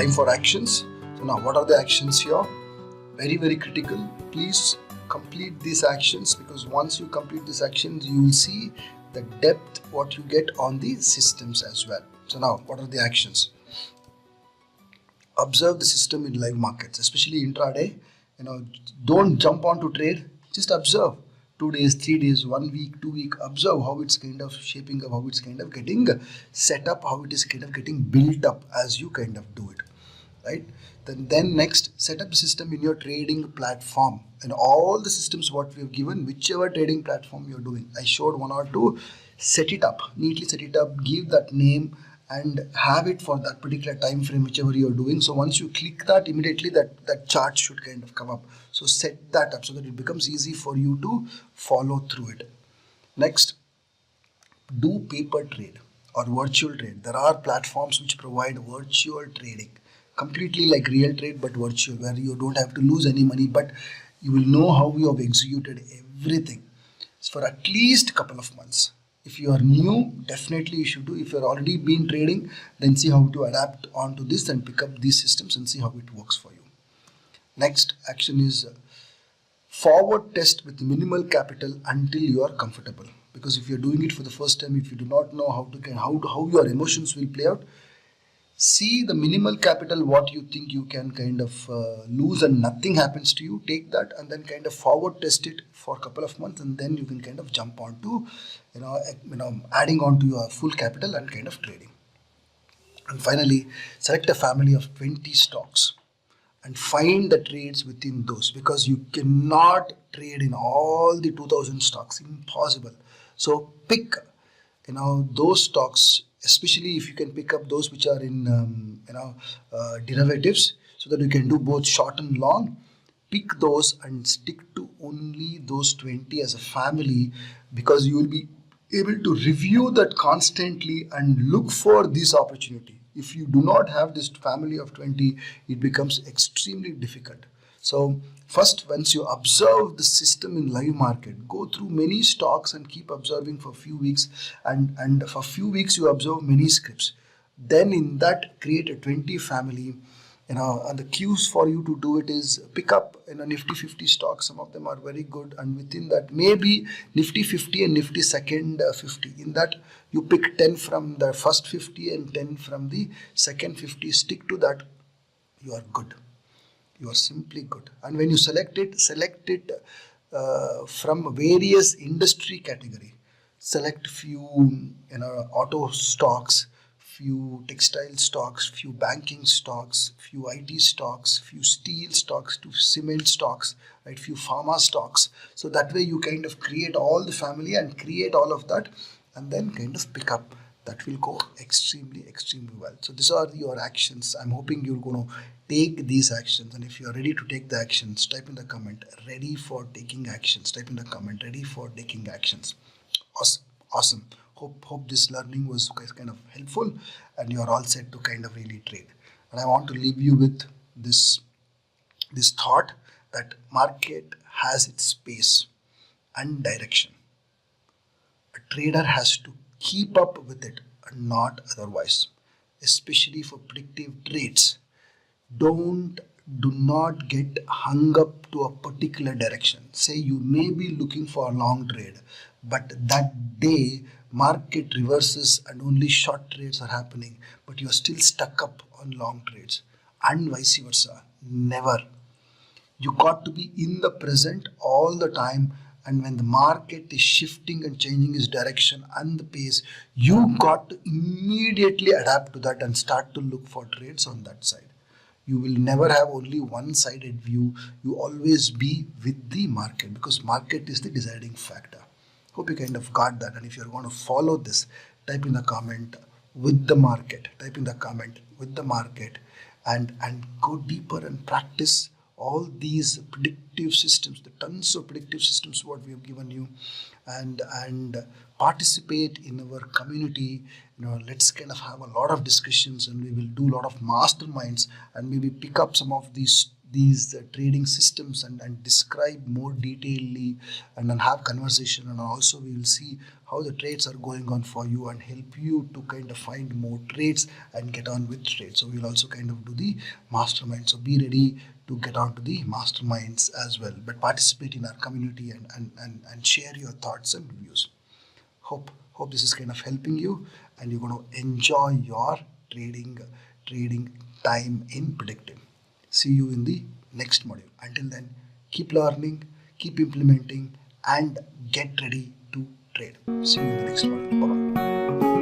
time for actions. So now what are the actions here? Very, very critical. Please complete these actions, because once you complete these actions, you will see the depth what you get on the systems as well. So now what are the actions? Observe the system in live markets, especially intraday. Don't jump on to trade, just observe 2 days, 3 days, 1 week, 2 week. Observe how it's kind of shaping up, how it's kind of getting set up, how it is kind of getting built up as you kind of do it, right? Then next, set up the system in your trading platform, and all the systems what we have given, whichever trading platform you're doing. I showed 1 or 2. Set it up, neatly set it up, give that name and have it for that particular time frame, whichever you're doing. So once you click that, immediately that chart should kind of come up. So set that up so that it becomes easy for you to follow through it. Next, do paper trade or virtual trade. There are platforms which provide virtual trading, completely like real trade but virtual, where you don't have to lose any money, but you will know how you have executed everything for at least a couple of months. If you are new, definitely you should do. If you're already been trading, then see how to adapt onto this and pick up these systems and see how it works for you. Next action is forward test with minimal capital until you are comfortable. Because if you're doing it for the first time, if you do not know how your emotions will play out, see the minimal capital what you think you can kind of lose and nothing happens to you. Take that and then kind of forward test it for a couple of months, and then you can kind of jump on to adding on to your full capital and kind of trading. And finally, select a family of 20 stocks and find the trades within those, because you cannot trade in all the 2000 stocks, impossible. So pick those stocks, especially if you can pick up those which are in derivatives, so that you can do both short and long. Pick those and stick to only those 20 as a family, because you will be able to review that constantly and look for this opportunity. If you do not have this family of 20, it becomes extremely difficult. So first, once you observe the system in live market, go through many stocks and keep observing for a few weeks, and for a few weeks you observe many scripts. Then in that, create a 20 family. And the cues for you to do it is pick up Nifty 50 stocks. Some of them are very good, and within that maybe Nifty 50 and Nifty second 50. In that, you pick 10 from the first 50 and 10 from the second 50. Stick to that. You are good. You are simply good. And when you select it from various industry category. Select few auto stocks, few textile stocks, few banking stocks, few IT stocks, few steel stocks, to cement stocks, right? Few pharma stocks. So that way you kind of create all the family and create all of that, and then kind of pick up. That will go extremely well. So these are your actions. I'm hoping you're going to take these actions, and if you're ready to take the actions, type in the comment ready for taking actions. Type in the comment ready for taking actions. Awesome. Hope this learning was kind of helpful and you're all set to kind of really trade. And I want to leave you with this thought that market has its pace and direction. A trader has to keep up with it and not otherwise, especially for predictive trades. Do not get hung up to a particular direction. Say you may be looking for a long trade, but that day market reverses and only short trades are happening, but you are still stuck up on long trades, and vice versa. Never. You got to be in the present all the time, and when the market is shifting and changing its direction and the pace, you got to immediately adapt to that and start to look for trades on that side. You will never have only one-sided view. You always be with the market, because market is the deciding factor. Hope you kind of got that. And if you're going to follow this, type in the comment with the market. Type in the comment with the market, and go deeper and practice all these predictive systems, the tons of predictive systems what we have given you, and participate in our community. Let's kind of have a lot of discussions, and we will do a lot of masterminds, and maybe pick up some of these these trading systems and describe more detailedly and then have conversation, and also we will see how the trades are going on for you and help you to kind of find more trades and get on with trades. So we'll also kind of do the mastermind. So be ready to get on to the masterminds as well, but participate in our community and share your thoughts and views. Hope this is kind of helping you, and you're going to enjoy your trading time in predictive. See you in the next module. Until then, keep learning, keep implementing, and get ready to trade. See you in the next one. Bye bye.